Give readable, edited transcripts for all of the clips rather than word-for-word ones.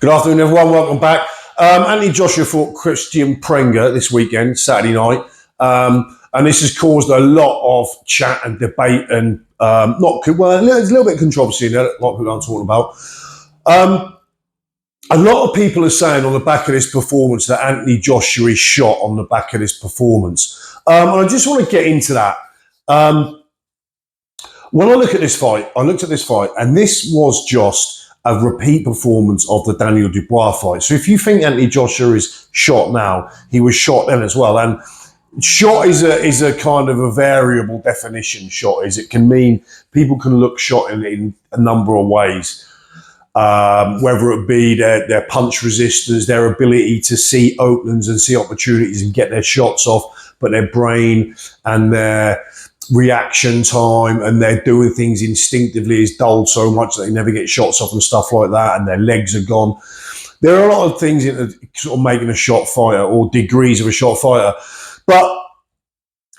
Good afternoon, everyone. Welcome back. Anthony Joshua fought Kristian Prenga this weekend, Saturday night. And this has caused a lot of chat and debate and there's a little bit of controversy in there, a lot of people aren't talking about. A lot of people are saying on the back of this performance that Anthony Joshua is shot on the back of this performance. And I just want to get into that. When I looked at this fight, and this was just a repeat performance of the Daniel Dubois fight. So if you think Anthony Joshua is shot now, he was shot then as well. And shot is a kind of a variable definition. Shot is, it can mean people can look shot in a number of ways. Whether it be their punch resistance, their ability to see openings and see opportunities and get their shots off, but their brain and their reaction time and they're doing things instinctively is dulled so much that they never get shots off and stuff like that, and their legs are gone. There are a lot of things in sort of making a shot fighter or degrees of a shot fighter, but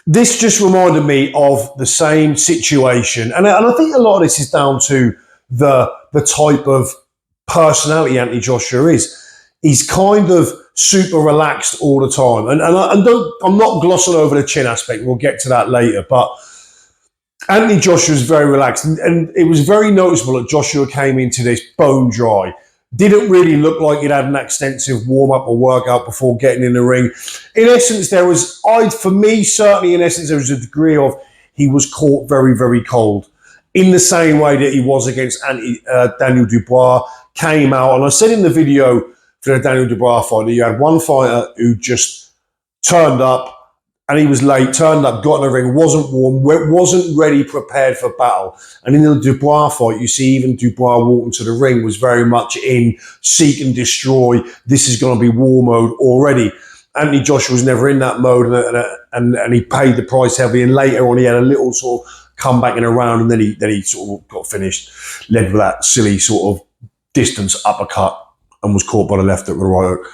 this just reminded me of the same situation, and I think a lot of this is down to the type of personality Anthony Joshua is. He's kind of super relaxed all the time. And I'm not glossing over the chin aspect. We'll get to that later. But Anthony Joshua is very relaxed. And it was very noticeable that Joshua came into this bone dry. Didn't really look like he'd had an extensive warm-up or workout before getting in the ring. In essence, there was a degree of he was caught very, very cold. In the same way that he was against Daniel Dubois, came out. And I said in the video for the Daniel Dubois fight that you had one fighter who just turned up and he was late, turned up, got in the ring, wasn't warm, wasn't ready, prepared for battle. And in the Dubois fight, you see even Dubois walking to the ring was very much in seek and destroy. This is going to be war mode already. Anthony Joshua was never in that mode, and he paid the price heavily. And later on, he had a little sort of comeback in a round, and then he sort of got finished, led with that silly sort of distance uppercut, and was caught by the left at the right hook.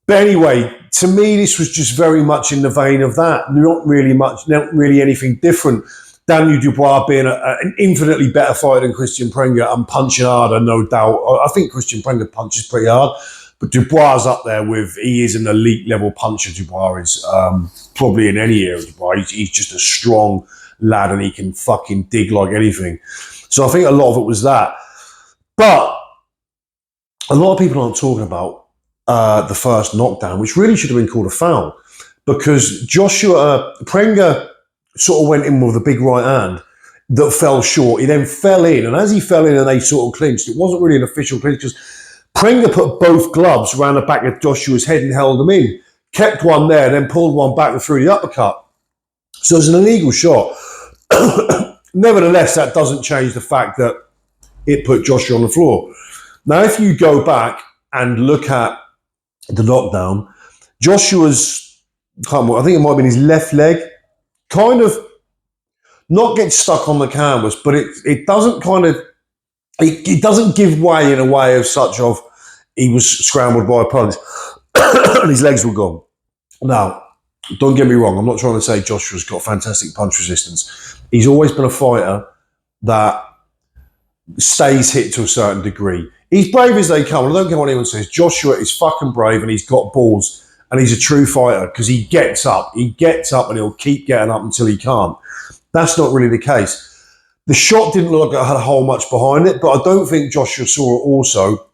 But anyway, to me, this was just very much in the vein of that. Not really anything different. Daniel Dubois being an infinitely better fighter than Kristian Prenga and punching harder, no doubt. I think Kristian Prenga punches pretty hard, but Dubois is up there with, he is an elite level puncher. Dubois is probably in any area. Dubois, he's just a strong lad and he can fucking dig like anything. So I think a lot of it was that. But a lot of people aren't talking about the first knockdown, which really should have been called a foul, because Prenga sort of went in with a big right hand that fell short. He then fell in, and as he fell in and they sort of clinched, it wasn't really an official clinch because Prenga put both gloves around the back of Joshua's head and held him in, kept one there, then pulled one back and threw the uppercut. So it was an illegal shot. Nevertheless, that doesn't change the fact that it put Joshua on the floor. Now, if you go back and look at the knockdown, Joshua's, I think it might have been his left leg, kind of not get stuck on the canvas, but it doesn't kind of, it doesn't give way in a way of such of he was scrambled by opponents and his legs were gone. Now, don't get me wrong, I'm not trying to say Joshua's got fantastic punch resistance. He's always been a fighter that stays hit to a certain degree. He's brave as they come. I don't care what anyone says. Joshua is fucking brave and he's got balls and he's a true fighter because he gets up. He gets up and he'll keep getting up until he can't. That's not really the case. The shot didn't look like it had a whole much behind it, but I don't think Joshua saw it also.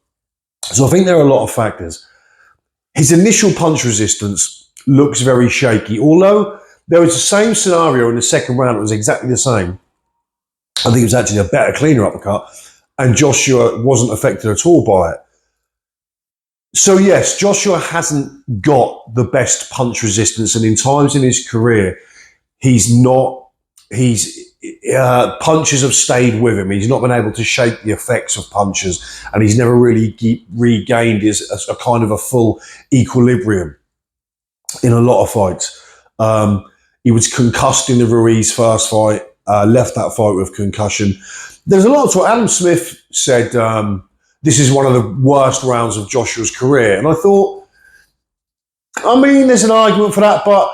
So I think there are a lot of factors. His initial punch resistance looks very shaky, although there was the same scenario in the second round. It was exactly the same. I think it was actually a better, cleaner uppercut, and Joshua wasn't affected at all by it. So yes, Joshua hasn't got the best punch resistance, and in times in his career, punches have stayed with him. He's not been able to shake the effects of punches, and he's never really regained a kind of a full equilibrium in a lot of fights. He was concussed in the Ruiz first fight, left that fight with concussion. There's a lot of talk. Adam Smith said this is one of the worst rounds of Joshua's career. And I thought, I mean, there's an argument for that, but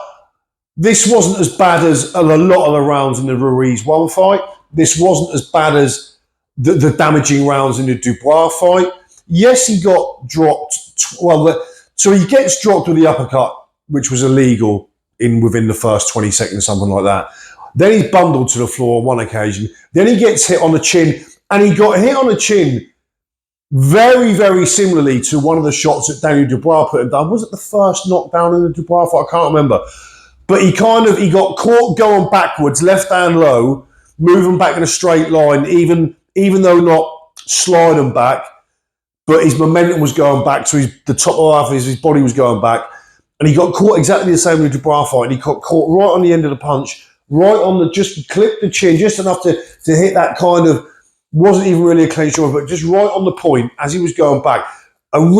this wasn't as bad as a lot of the rounds in the Ruiz 1 fight. This wasn't as bad as the damaging rounds in the Dubois fight. yes, he got dropped. So he gets dropped with the uppercut, which was illegal within the first 20 seconds, something like that. Then he's bundled to the floor on one occasion. Then he gets hit on the chin, and he got hit on the chin very, very similarly to one of the shots that Daniel Dubois put him down. Was it the first knockdown in the Dubois fight? I can't remember. But he got caught going backwards, left hand low, moving back in a straight line, even though not sliding back, but his momentum was going back, so the top half of his body was going back, and he got caught exactly the same with the Dubois fight, and he got caught right on the end of the punch, just clipped the chin, just enough to hit that kind of, wasn't even really a clinch, but just right on the point as he was going back. And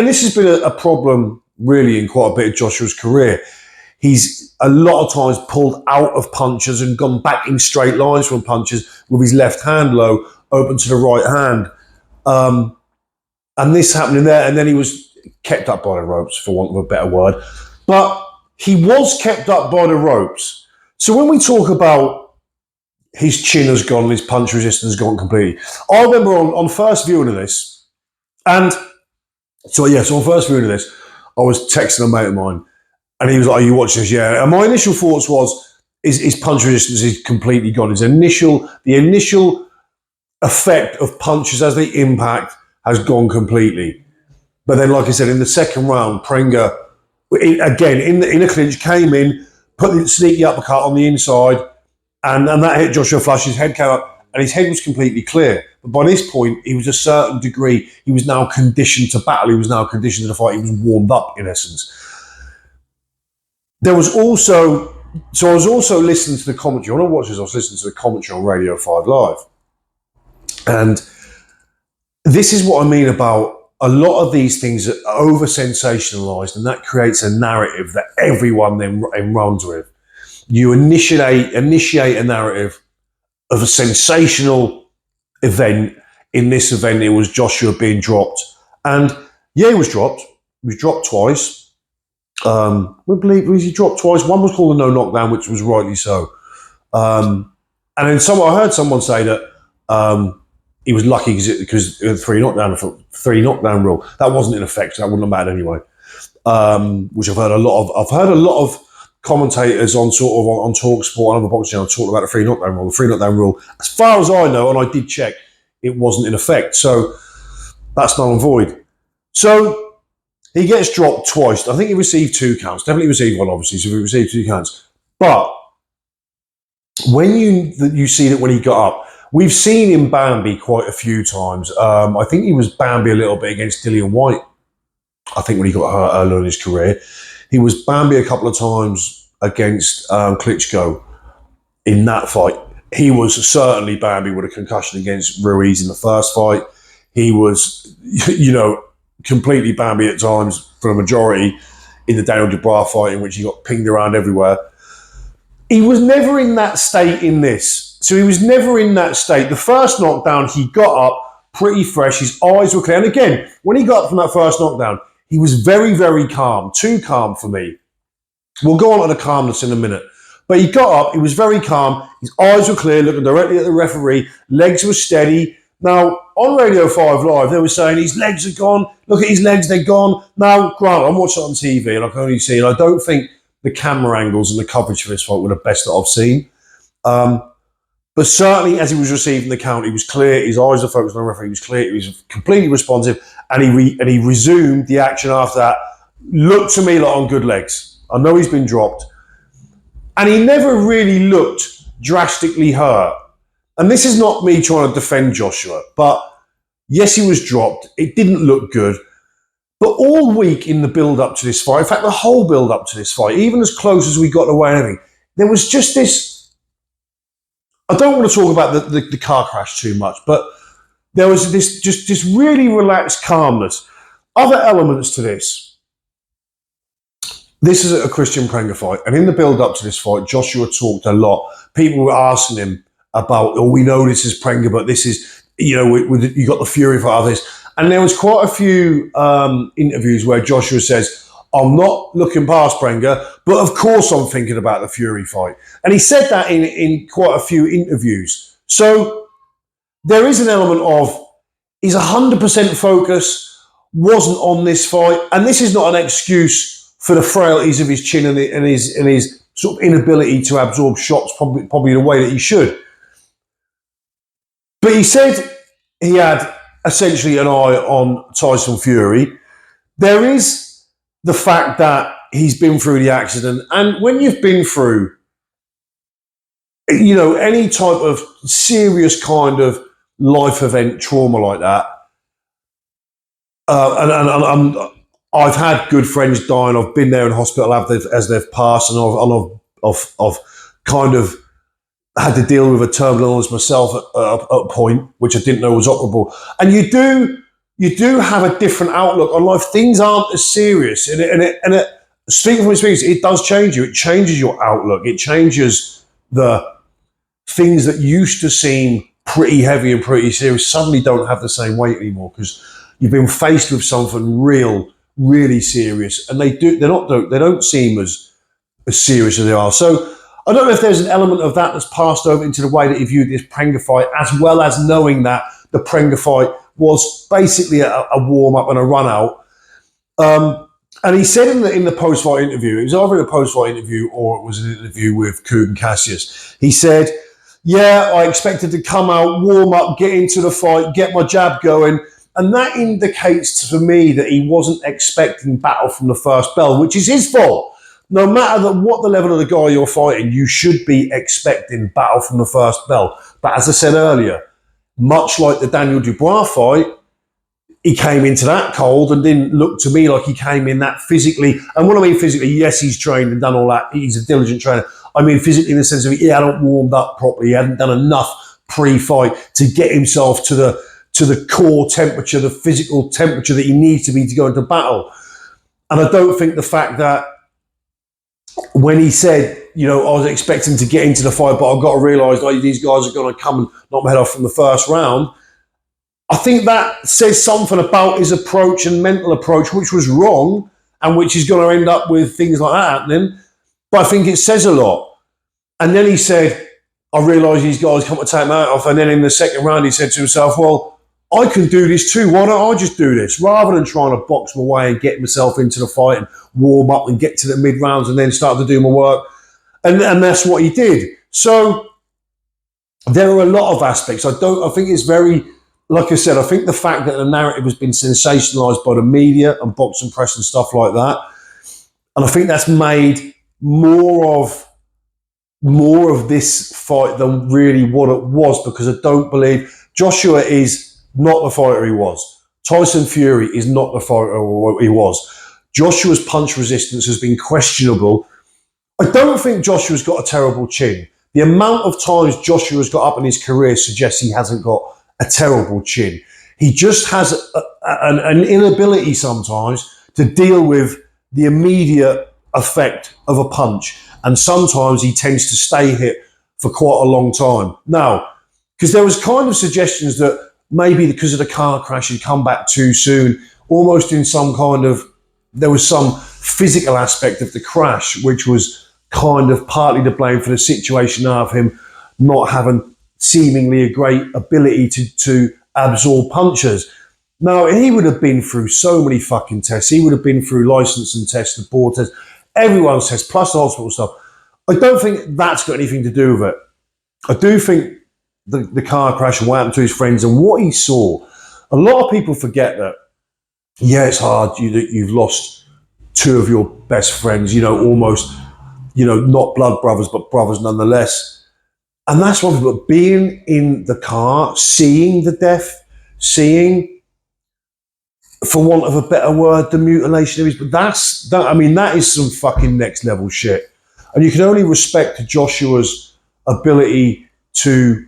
this has been a problem really in quite a bit of Joshua's career. He's a lot of times pulled out of punches and gone back in straight lines from punches with his left hand low, open to the right hand. And this happening there, and then he was kept up by the ropes, for want of a better word. But he was kept up by the ropes. So when we talk about his chin has gone, his punch resistance has gone completely. I remember on first viewing of this, on first viewing of this, I was texting a mate of mine, and he was like, "Are you watching this?" Yeah. And my initial thoughts was, his punch resistance is completely gone. The initial effect of punches as they impact has gone completely. But then, like I said, in the second round, Prenga, again, in a clinch, came in, put the sneaky uppercut on the inside, and that hit Joshua flush. His head came up, and his head was completely clear. But by this point, he was a certain degree, he was now conditioned to battle. He was now conditioned to the fight. He was warmed up, in essence. I was also listening to the commentary. When I watched this, I was listening to the commentary on Radio 5 Live. And this is what I mean about a lot of these things are over-sensationalized, and that creates a narrative that everyone then runs with. You initiate a narrative of a sensational event. In this event, it was Joshua being dropped. And yeah, he was dropped. He was dropped twice. We believe he dropped twice. One was called a no knockdown, which was rightly so. And then I heard someone say that he was lucky because the three knockdown rule that wasn't in effect, so that wouldn't have mattered anyway. Which I've heard a lot of commentators on TalkSport and other boxing channels talk about the three knockdown rule. The three knockdown rule, as far as I know, and I did check, it wasn't in effect. So that's null and void. So he gets dropped twice. I think he received 2 counts. Definitely received one, obviously. So he received 2 counts. But when you see that when he got up, we've seen him Bambi quite a few times. I think he was Bambi a little bit against Dillian White. I think when he got hurt earlier in his career, he was Bambi a couple of times against Klitschko in that fight. He was certainly Bambi with a concussion against Ruiz in the first fight. He was, completely Bambi at times for a majority in the Daniel Dubois fight, in which he got pinged around everywhere. He was never in that state in this. So he was never in that state. The first knockdown, he got up pretty fresh. His eyes were clear. And again, when he got up from that first knockdown, he was very, very calm. Too calm for me. We'll go on to the calmness in a minute. But he got up. He was very calm. His eyes were clear, looking directly at the referee. Legs were steady. Now, on Radio 5 Live, they were saying his legs are gone. Look at his legs, they're gone. Now, granted, I'm watching it on TV and I can only see, and I don't think the camera angles and the coverage for this fight were the best that I've seen. But certainly, as he was receiving the count, he was clear. His eyes were focused on the referee. He was clear. He was completely responsive, and he resumed the action after that. Looked to me like on good legs. I know he's been dropped, and he never really looked drastically hurt. And this is not me trying to defend Joshua, but yes, he was dropped. It didn't look good. But all week in the build-up to this fight, in fact, the whole build-up to this fight, even as close as we got away and everything, there was just this... I don't want to talk about the car crash too much, but there was this really relaxed calmness. Other elements to this. This is a Kristian Prenga fight, and in the build-up to this fight, Joshua talked a lot. People were asking him about, we know this is Prenga, but this is, you got the Fury for others. And there was quite a few interviews where Joshua says, I'm not looking past Prenga, but of course I'm thinking about the Fury fight. And he said that in quite a few interviews. So there is an element of, his 100% focus wasn't on this fight. And this is not an excuse for the frailties of his chin and his sort of inability to absorb shots probably the way that he should. But he said he had essentially an eye on Tyson Fury. There is the fact that he's been through the accident. And when you've been through, any type of serious kind of life event trauma like that, and I've had good friends die, and I've been there in hospital as they've passed, and I've kind of had to deal with a terminal illness myself at a point, which I didn't know was operable. And you do have a different outlook on life. Things aren't as serious, and it speaking from experience, it does change you. It changes your outlook. It changes the things that used to seem pretty heavy and pretty serious suddenly don't have the same weight anymore because you've been faced with something really serious, and they don't seem as serious as they are. So I don't know if there's an element of that that's passed over into the way that he viewed this Prenga fight, as well as knowing that the Prenga fight was basically a warm-up and a run-out. And he said in the post-fight interview, it was either a post-fight interview or it was an interview with Coog and Cassius, he said, yeah, I expected to come out, warm up, get into the fight, get my jab going. And that indicates for me that he wasn't expecting battle from the first bell, which is his fault. No matter what the level of the guy you're fighting, you should be expecting battle from the first bell. But as I said earlier, much like the Daniel Dubois fight, he came into that cold and didn't look to me like he came in that physically. And what I mean physically, yes, he's trained and done all that. He's a diligent trainer. I mean physically in the sense of he hadn't warmed up properly. He hadn't done enough pre-fight to get himself to the core temperature, the physical temperature that he needs to be to go into battle. And I don't think the fact that when he said, I was expecting to get into the fight, but I've got to realise these guys are going to come and knock my head off from the first round. I think that says something about his approach and mental approach, which was wrong and which is going to end up with things like that happening. But I think it says a lot. And then he said, I realise these guys come to take my head off. And then in the second round, he said to himself, well, I can do this too. Why don't I just do this? Rather than trying to box my way and get myself into the fight and warm up and get to the mid-rounds and then start to do my work. And that's what he did. So there are a lot of aspects. I think it's very, like I said, I think the fact that the narrative has been sensationalised by the media and boxing press and stuff like that, and I think that's made more of this fight than really what it was, because I don't believe Joshua is not the fighter he was. Tyson Fury is not the fighter he was. Joshua's punch resistance has been questionable. I don't think Joshua's got a terrible chin. The amount of times Joshua's got up in his career suggests he hasn't got a terrible chin. He just has an inability sometimes to deal with the immediate effect of a punch. And sometimes he tends to stay hit for quite a long time. Now, because there was kind of suggestions that maybe because of the car crash he'd come back too soon, almost in some kind of, there was some physical aspect of the crash, which was kind of partly to blame for the situation of him not having seemingly a great ability to absorb punches. Now, he would have been through so many fucking tests. He would have been through licensing tests, the board tests, everyone's tests, plus the hospital stuff. I don't think that's got anything to do with it. I do think the car crash and what happened to his friends and what he saw, a lot of people forget that, yeah, it's hard. You've lost two of your best friends, almost, not blood brothers, but brothers nonetheless. And that's one thing, but being in the car, seeing the death, seeing, for want of a better word, the mutilation of his, but that is some fucking next level shit. And you can only respect Joshua's ability to,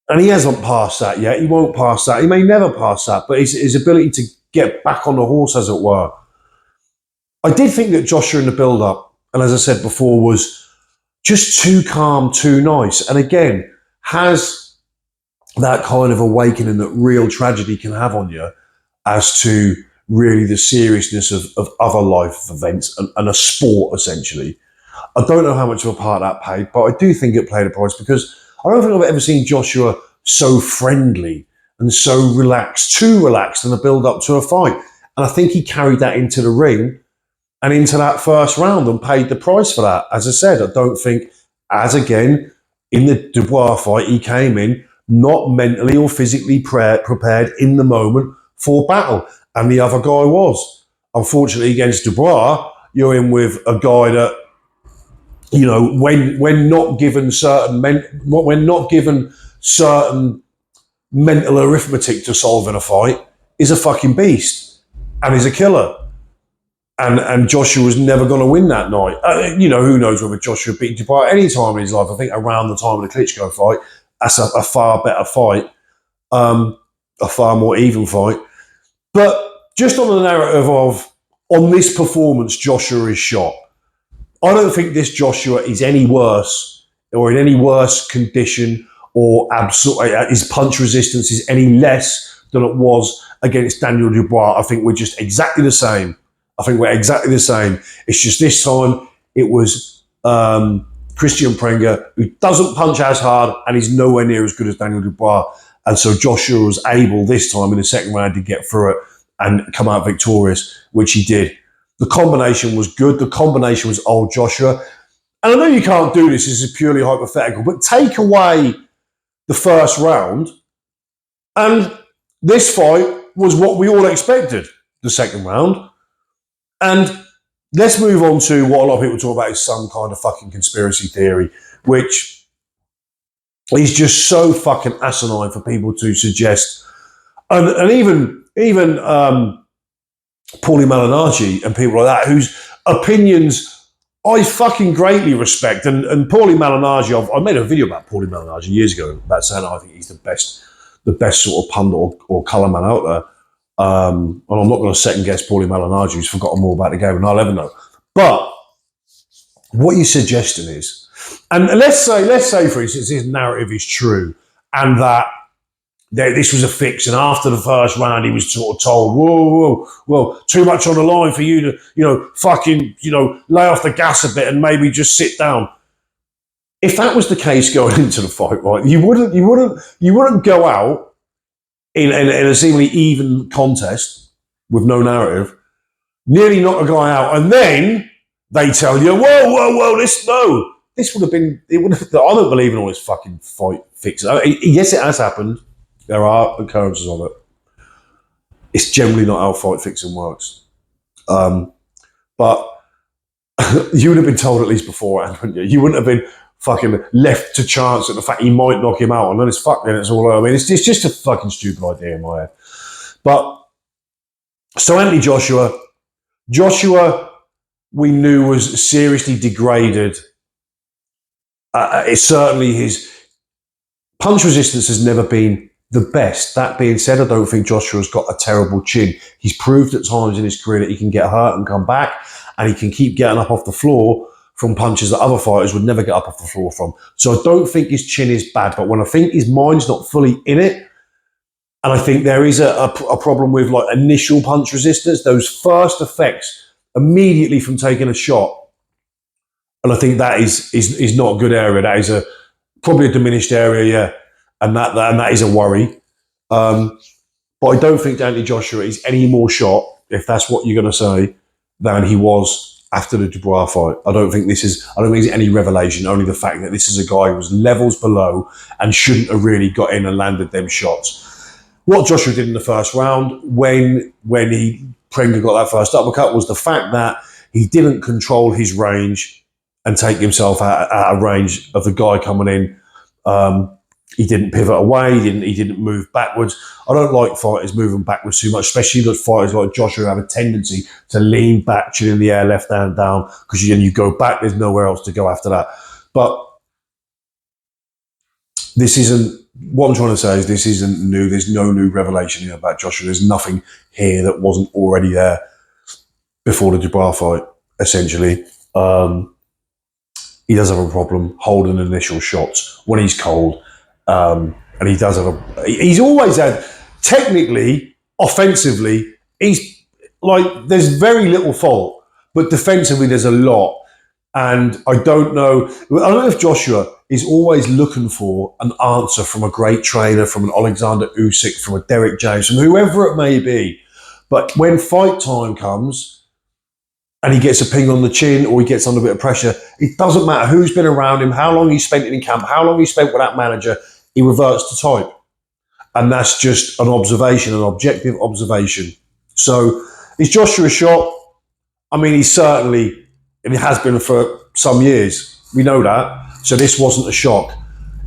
and he hasn't passed that yet, he won't pass that, he may never pass that, but his ability to get back on the horse, as it were. I did think that Joshua in the build-up, and as I said before, was just too calm, too nice. And again, has that kind of awakening that real tragedy can have on you as to really the seriousness of other life events and a sport, essentially. I don't know how much of a part that played, but I do think it played a price, because I don't think I've ever seen Joshua so friendly and so relaxed, too relaxed in the build-up to a fight. And I think he carried that into the ring and into that first round and paid the price for that. As I said, I don't think, as again, in the Dubois fight, he came in not mentally or physically prepared in the moment for battle. And the other guy was. Unfortunately, against Dubois, you're in with a guy that, you know, when not given certain mental arithmetic to solve in a fight, is a fucking beast and is a killer. And Joshua was never going to win that night. You know, who knows whether Joshua beat Dubois at any time in his life. I think around the time of the Klitschko fight, that's a far better fight, a far more even fight. But just on the narrative of, on this performance, Joshua is shot. I don't think this Joshua is any worse or in any worse condition, or his punch resistance is any less than it was against Daniel Dubois. I think we're just exactly the same. It's just this time it was Kristian Prenga, who doesn't punch as hard and he's nowhere near as good as Daniel Dubois. And so Joshua was able this time in the second round to get through it and come out victorious, which he did. The combination was good. The combination was old Joshua. And I know you can't do this, this is purely hypothetical, but take away the first round and this fight was what we all expected, the second round. And let's move on to what a lot of people talk about is some kind of fucking conspiracy theory, which is just so fucking asinine for people to suggest. And even Paulie Malignaggi and people like that, whose opinions I fucking greatly respect. And Paulie Malignaggi, I made a video about Paulie Malignaggi years ago about saying I think he's the best sort of pundit or colour man out there. And I'm not going to second guess Paulie Malignaggi, who's forgotten more about the game than I'll ever know. But what you're suggesting is, and let's say for instance, his narrative is true, and that this was a fix, and after the first round he was sort of told, whoa, too much on the line for you to, fucking, lay off the gas a bit and maybe just sit down. If that was the case going into the fight, right, you wouldn't go out in a seemingly even contest with no narrative, nearly knock a guy out, and then they tell you, whoa, this would have been, I don't believe in all this fucking fight fixes. Yes, it has happened. There are occurrences of it. It's generally not how fight fixing works. But you would have been told at least beforehand, wouldn't you? You wouldn't have been fucking left to chance at the fact he might knock him out, and then it's all over. I mean, it's just a fucking stupid idea in my head. But so Anthony Joshua, we knew was seriously degraded. It's certainly his punch resistance has never been the best. That being said, I don't think Joshua's got a terrible chin. He's proved at times in his career that he can get hurt and come back, and he can keep getting up off the floor from punches that other fighters would never get up off the floor from. So I don't think his chin is bad, but when I think his mind's not fully in it, and I think there is a problem with like initial punch resistance, those first effects immediately from taking a shot, and I think that is not a good area. That is probably a diminished area, yeah, and that is a worry. But I don't think Anthony Joshua is any more shot, if that's what you're going to say, than he was after the Dubois fight. I don't think it's any revelation, only the fact that this is a guy who was levels below and shouldn't have really got in and landed them shots. What Joshua did in the first round, when Prenga got that first uppercut, was the fact that he didn't control his range and take himself out of range of the guy coming in. He didn't pivot away. He didn't move backwards. I don't like fighters moving backwards too much, especially those fighters like Joshua who have a tendency to lean back, chin in the air, left hand down, because you go back, there's nowhere else to go after that. But this isn't, what I'm trying to say is this isn't new. There's no new revelation here about Joshua. There's nothing here that wasn't already there before the Dubois fight, essentially. He does have a problem holding initial shots when he's cold. And he does have he's always had, technically, offensively, he's like, there's very little fault, but defensively there's a lot. And I don't know if Joshua is always looking for an answer from a great trainer, from an Alexander Usyk, from a Derek James, from whoever it may be. But when fight time comes and he gets a ping on the chin or he gets under a bit of pressure, it doesn't matter who's been around him, how long he spent in camp, how long he spent with that manager, he reverts to type. And that's just an observation, an objective observation. So is Joshua shot? I mean, he's certainly, and it has been for some years. We know that. So this wasn't a shock.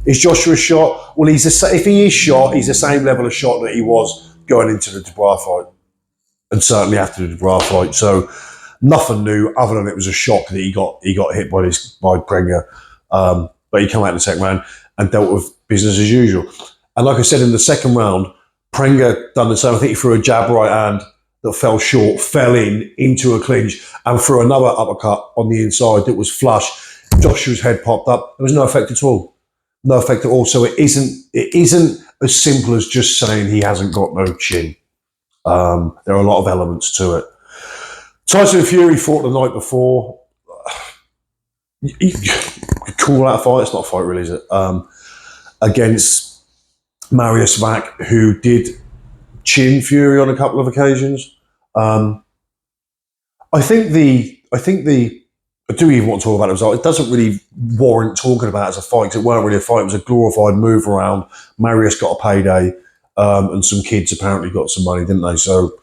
Is Joshua shot? Well, if he is shot, he's the same level of shot that he was going into the Dubois fight. And certainly after the Dubois fight. So nothing new other than it was a shock that he got hit by Prenga. But he came out in the second round and dealt with business as usual. And like I said, in the second round, Prenga done the same. I think he threw a jab right hand that fell short, fell into a clinch, and threw another uppercut on the inside that was flush. Joshua's head popped up. There was no effect at all. No effect at all. So it isn't as simple as just saying he hasn't got no chin. There are a lot of elements to it. Tyson Fury fought the night before. You could call that a fight. It's not a fight, really, is it? Against Marius Vac, who did chin Fury on a couple of occasions. I do even want to talk about the result. It doesn't really warrant talking about it as a fight because it weren't really a fight. It was a glorified move around. Marius got a payday, and some kids apparently got some money, didn't they? So,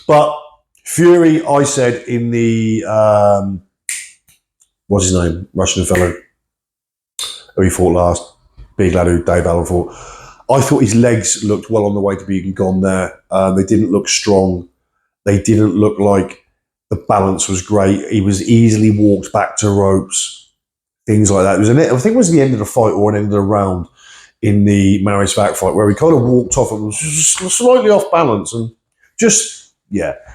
but Fury, I said in the what's his name, Russian fellow who he fought last, big lad who Dave Allen fought. I thought his legs looked well on the way to being gone there. They didn't look strong. They didn't look like the balance was great. He was easily walked back to ropes, things like that. It was I think it was the end of the fight or an end of the round in the Marius Vac fight where he kind of walked off and was just slightly off balance and just,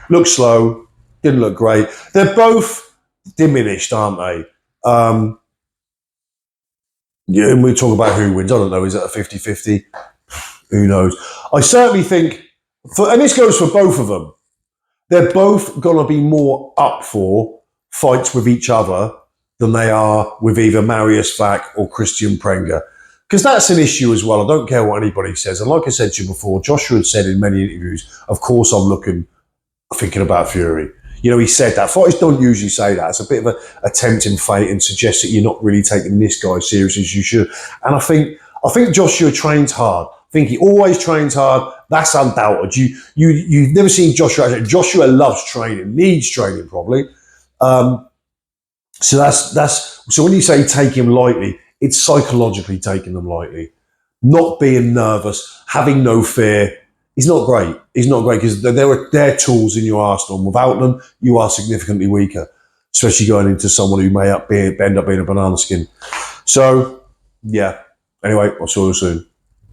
looked slow, didn't look great. They're both diminished, aren't they? And we talk about who wins. I don't know. Is it a 50-50? Who knows? I certainly think, and this goes for both of them, they're both going to be more up for fights with each other than they are with either Marius Vac or Kristian Prenga. Because that's an issue as well. I don't care what anybody says. And like I said to you before, Joshua had said in many interviews, of course I'm thinking about Fury. You know, he said that. Fighters don't usually say that. It's a bit of a tempting fate and suggests that you're not really taking this guy as seriously as you should. And I think Joshua trains hard. I think he always trains hard. That's undoubted. You've never seen Joshua. Joshua loves training, needs training probably. So when you say take him lightly, it's psychologically taking them lightly, not being nervous, having no fear. He's not great. He's not great because they're tools in your arsenal. And without them, you are significantly weaker, especially going into someone who may end up being a banana skin. So, yeah. Anyway, I'll see you soon.